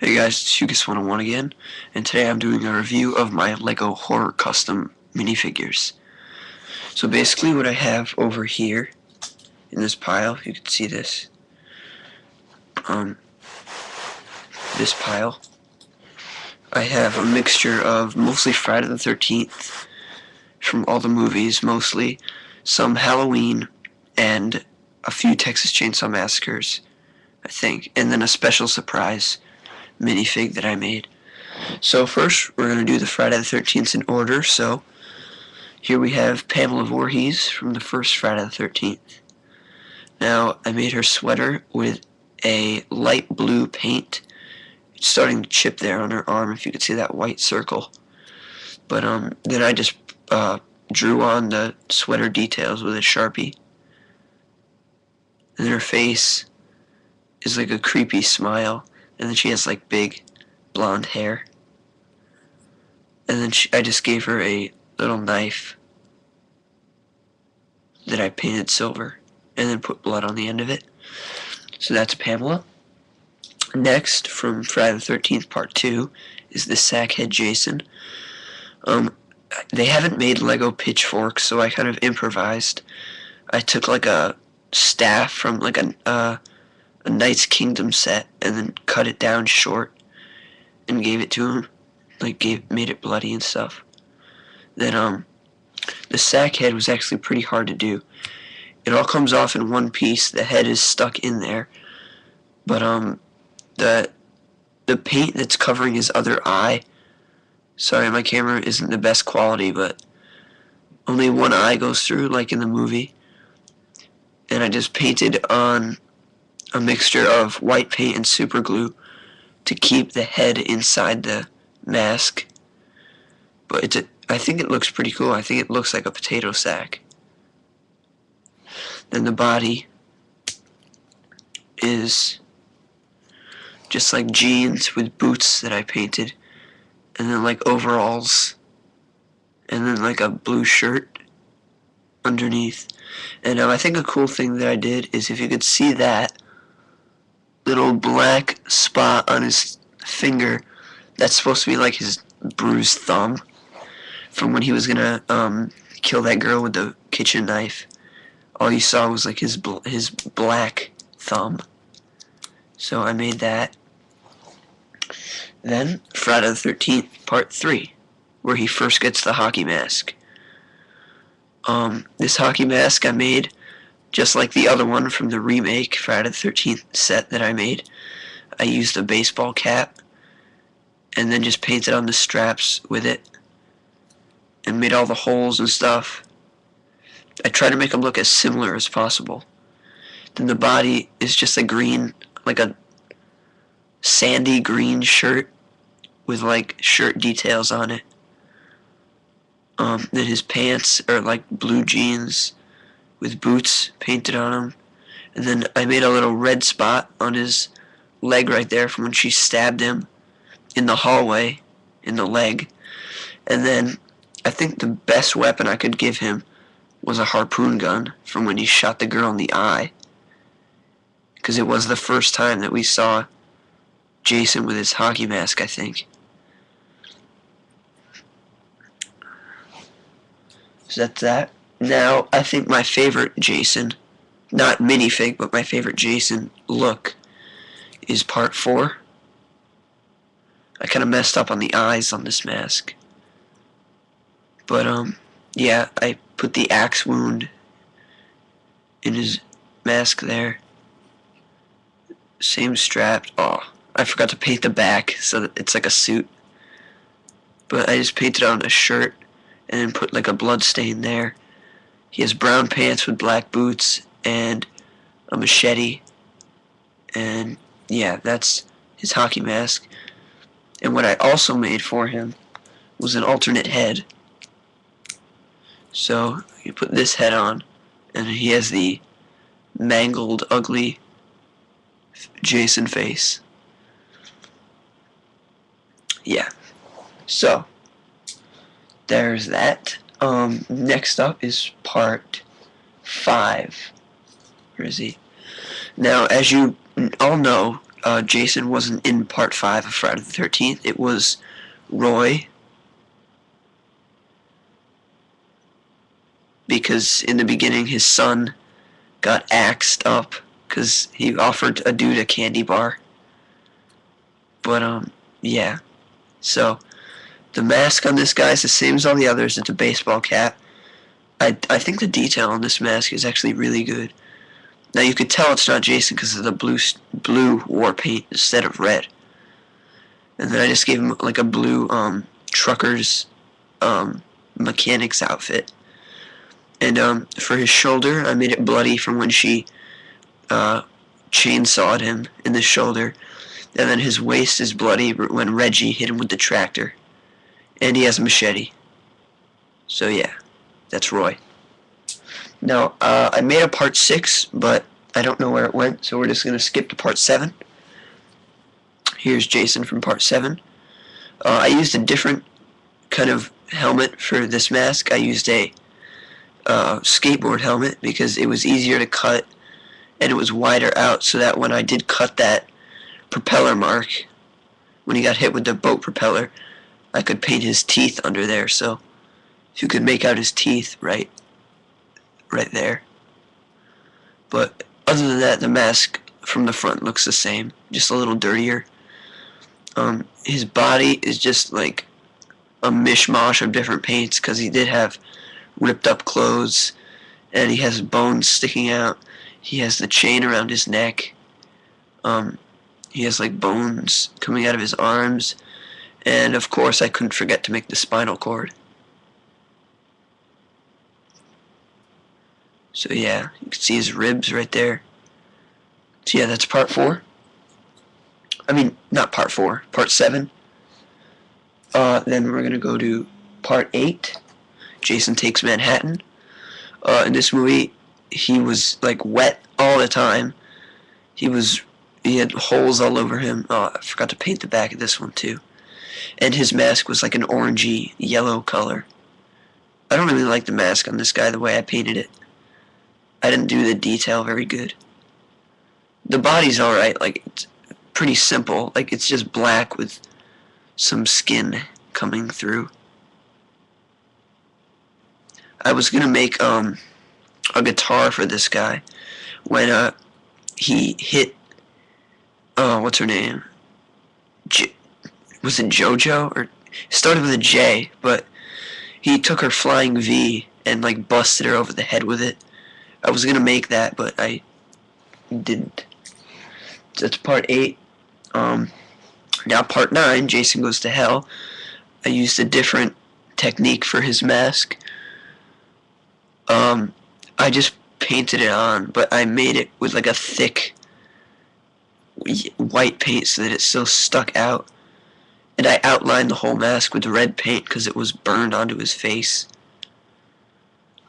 Hey guys, it's Kickass 101 again, and today I'm doing a review of my LEGO Horror Custom minifigures. So basically what I have over here in this pile, you can see this, this pile, I have a mixture of mostly Friday the 13th from all the movies, mostly, some Halloween, and a few Texas Chainsaw Massacres, I think, and then a special surprise minifig that I made. So first, we're going to do the Friday the 13th in order. So here we have Pamela Voorhees from the first Friday the 13th. Now, I made her sweater with a light blue paint. It's starting to chip there on her arm, if you could see that white circle. But then I just drew on the sweater details with a Sharpie. And her face is like a creepy smile. And then she has like big blonde hair. And then I just gave her a little knife that I painted silver and then put blood on the end of it. So that's Pamela. Next, from Friday the 13th Part 2, is the Sackhead Jason. They haven't made Lego pitchforks, so I kind of improvised. I took like a staff from like a Knight's Kingdom set and then cut it down short and gave it to him. Like made it bloody and stuff. Then the sack head was actually pretty hard to do. It all comes off in one piece. The head is stuck in there, but the paint that's covering his other eye. Sorry, my camera isn't the best quality, but only one eye goes through, like in the movie. And I just painted on a mixture of white paint and super glue to keep the head inside the mask. But I think it looks pretty cool. I think it looks like a potato sack. Then the body is just like jeans with boots that I painted, and then like overalls, and then like a blue shirt underneath. And I think a cool thing that I did is, if you could see that little black spot on his finger, that's supposed to be like his bruised thumb from when he was gonna kill that girl with the kitchen knife. All you saw was like his black thumb. So I made that. Then Friday the 13th Part 3, where he first gets the hockey mask. This hockey mask I made just like the other one from the remake Friday the 13th set that I made. I used a baseball cap and then just painted on the straps with it and made all the holes and stuff. I tried to make them look as similar as possible. Then the body is just a green, like a sandy green shirt with like shirt details on it. Then his pants are like blue jeans with boots painted on them. And then I made a little red spot on his leg right there from when she stabbed him in the hallway in the leg. And then I think the best weapon I could give him was a harpoon gun from when he shot the girl in the eye, because it was the first time that we saw Jason with his hockey mask, I think. So that's that. Now, I think my favorite Jason, not minifig, but my favorite Jason look is Part 4. I kind of messed up on the eyes on this mask. But, yeah, I put the axe wound in his mask there. Same strap. Oh, I forgot to paint the back so that it's like a suit. But I just painted on a shirt and then put like a blood stain there. He has brown pants with black boots and a machete. And yeah, that's his hockey mask. And what I also made for him was an alternate head. So you put this head on, and he has the mangled, ugly Jason face. Yeah. So there's that. Next up is Part 5. Where is he? Now, as you all know, Jason wasn't in part 5 of Friday the 13th. It was Roy, because in the beginning his son got axed up because he offered a dude a candy bar. But yeah. So the mask on this guy is the same as all the others. It's a baseball cap. I think the detail on this mask is actually really good. Now you could tell it's not Jason because of the blue war paint instead of red. And then I just gave him like a blue trucker's mechanic's outfit. And for his shoulder, I made it bloody from when she chainsawed him in the shoulder. And then his waist is bloody when Reggie hit him with the tractor. And he has a machete. So yeah, that's Roy. Now, I made a part 6, but I don't know where it went, so we're just going to skip to part 7. Here's Jason from part 7. I used a different kind of helmet for this mask. I used a skateboard helmet because it was easier to cut and it was wider out, so that when I did cut that propeller mark, when he got hit with the boat propeller, I could paint his teeth under there. So if you could make out his teeth right there. But other than that, the mask from the front looks the same, just a little dirtier. His body is just like a mishmash of different paints because he did have ripped up clothes and he has bones sticking out. He has the chain around his neck. He has like bones coming out of his arms. And of course I couldn't forget to make the spinal cord. So yeah, you can see his ribs right there. So yeah, that's part 4. I mean, not part 4, part 7. Then we're going to go to part 8. Jason Takes Manhattan. In this movie, he was like wet all the time. He had holes all over him. Oh, I forgot to paint the back of this one too. And his mask was like an orangey yellow color. I don't really like the mask on this guy the way I painted it. I didn't do the detail very good. The body's alright, like it's pretty simple. Like it's just black with some skin coming through. I was gonna make a guitar for this guy when he hit what's her name? Was it JoJo? Or it started with a J, but he took her flying V and like busted her over the head with it. I was gonna make that, but I didn't. So that's part 8. Now part 9, Jason Goes to Hell. I used a different technique for his mask. I just painted it on, but I made it with like a thick white paint so that it still stuck out. And I outlined the whole mask with red paint because it was burned onto his face.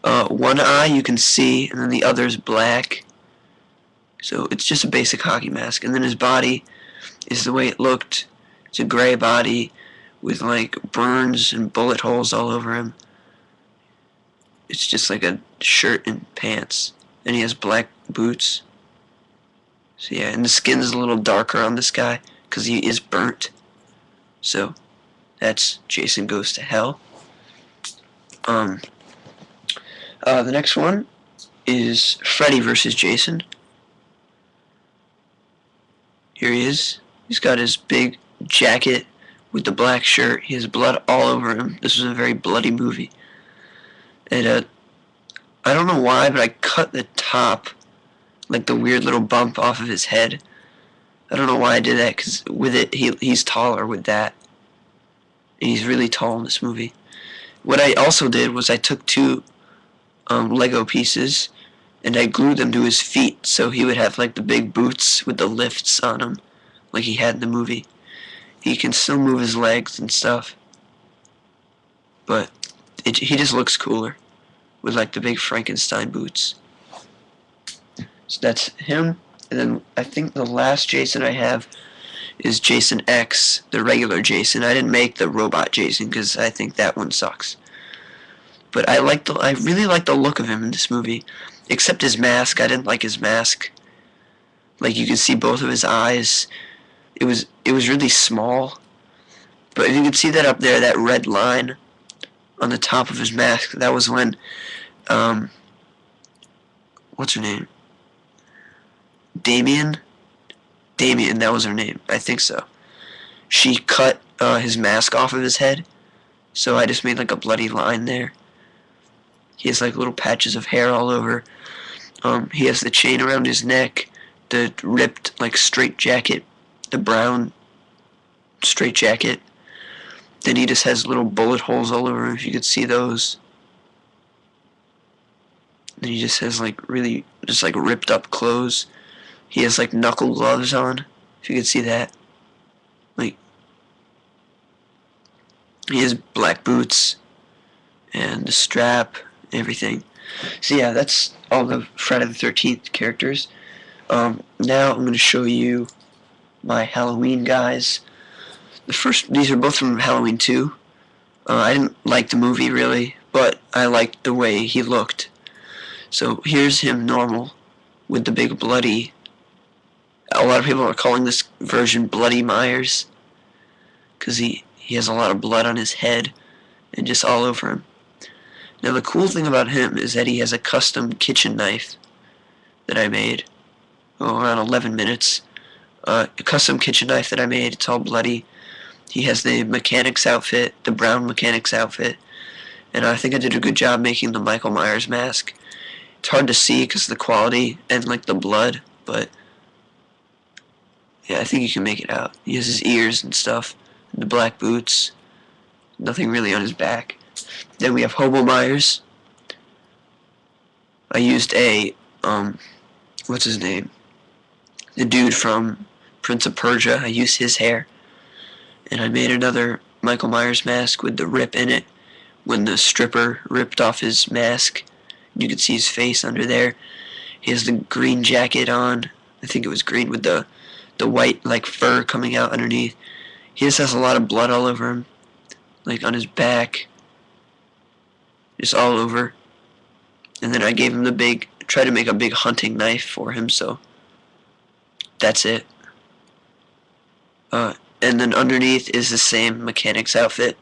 One eye you can see, and then the other's black. So it's just a basic hockey mask. And then his body is the way it looked. It's a gray body with like burns and bullet holes all over him. It's just like a shirt and pants. And he has black boots. So yeah, and the skin's a little darker on this guy because he is burnt. So that's Jason Goes to Hell. The next one is Freddy versus Jason. Here he is. He's got his big jacket with the black shirt. He has blood all over him. This was a very bloody movie. And I don't know why, but I cut the top, like the weird little bump off of his head. I don't know why I did that, because with it, he's taller with that. And he's really tall in this movie. What I also did was I took 2 Lego pieces and I glued them to his feet so he would have like the big boots with the lifts on them like he had in the movie. He can still move his legs and stuff, but he just looks cooler with like the big Frankenstein boots. So that's him. And then I think the last Jason I have is Jason X, the regular Jason. I didn't make the robot Jason because I think that one sucks. But I really like the look of him in this movie. Except his mask. I didn't like his mask. Like you could see both of his eyes. It was really small. But if you could see that up there, that red line on the top of his mask, that was when, what's her name? Damien, that was her name. I think so. She cut his mask off of his head, so I just made like a bloody line there. He has like little patches of hair all over. He has the chain around his neck, the ripped like straight jacket, the brown straight jacket. Then he just has little bullet holes all over him, if you could see those. Then he just has like really just like ripped up clothes. He has like knuckle gloves on, if you could see that. Like, he has black boots and the strap, everything. So yeah, that's all the Friday the 13th characters. Now I'm going to show you my Halloween guys. These are both from Halloween 2. I didn't like the movie really, but I liked the way he looked. So here's him normal with the big bloody. A lot of people are calling this version Bloody Myers because he has a lot of blood on his head and just all over him. Now the cool thing about him is that he has a custom kitchen knife that I made. Around 11 minutes. A custom kitchen knife that I made. It's all bloody. He has the mechanic's outfit, the brown mechanic's outfit, and I think I did a good job making the Michael Myers mask. It's hard to see because of the quality and like the blood, but yeah, I think you can make it out. He has his ears and stuff, and the black boots, nothing really on his back. Then we have Hobo Myers. I used a, what's his name? The dude from Prince of Persia. I used his hair. And I made another Michael Myers mask with the rip in it. When the stripper ripped off his mask, you could see his face under there. He has the green jacket on. I think it was green with the white like fur coming out underneath. He just has a lot of blood all over him. Like on his back. Just all over. And then I gave him tried to make a big hunting knife for him, so that's it. And then underneath is the same mechanic's outfit.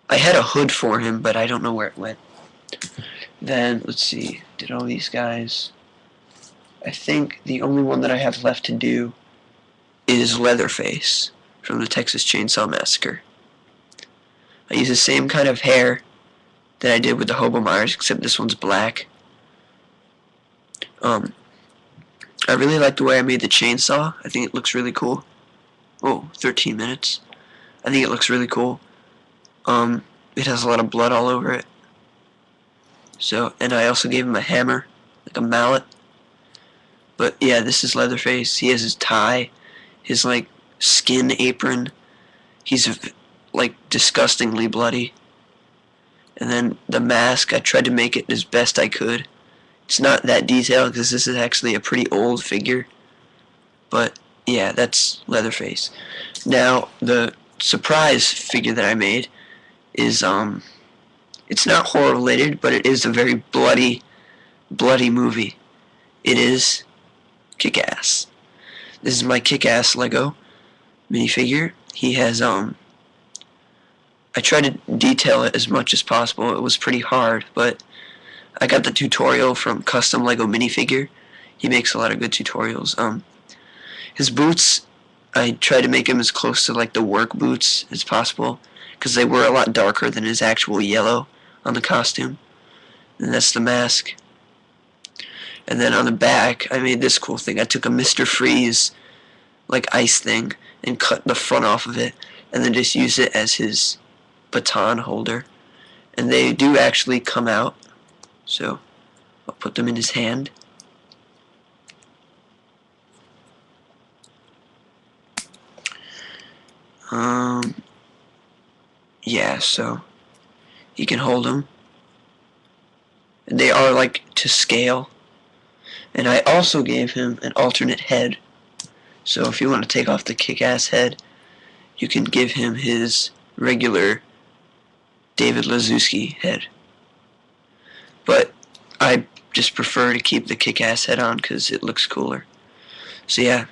I had a hood for him, but I don't know where it went. Then, let's see, did all these guys. I think the only one that I have left to do is Leatherface from the Texas Chainsaw Massacre. I use the same kind of hair that I did with the Hobo Myers, except this one's black. I really like the way I made the chainsaw. I think it looks really cool. Oh, 13 minutes. I think it looks really cool. It has a lot of blood all over it. So, and I also gave him a hammer, like a mallet. But yeah, this is Leatherface. He has his tie, his like skin apron. He's like disgustingly bloody. And then the mask, I tried to make it as best I could. It's not that detailed because this is actually a pretty old figure. But yeah, that's Leatherface. Now, the surprise figure that I made is, it's not horror related, but it is a very bloody movie. It is Kickass. This is my Kickass Lego minifigure. He has, I tried to detail it as much as possible. It was pretty hard, but I got the tutorial from Custom Lego Minifigure. He makes a lot of good tutorials. His boots, I tried to make him as close to like the work boots as possible, because they were a lot darker than his actual yellow on the costume. And that's the mask. And then on the back, I made this cool thing. I took a Mr. Freeze, like ice thing, and cut the front off of it, and then just used it as his baton holder. And they do actually come out. So, I'll put them in his hand. Yeah, so he can hold them. And they are like to scale. And I also gave him an alternate head. So if you want to take off the Kick-Ass head, you can give him his regular David Lazuski head. But I just prefer to keep the Kickass head on because it looks cooler. So yeah,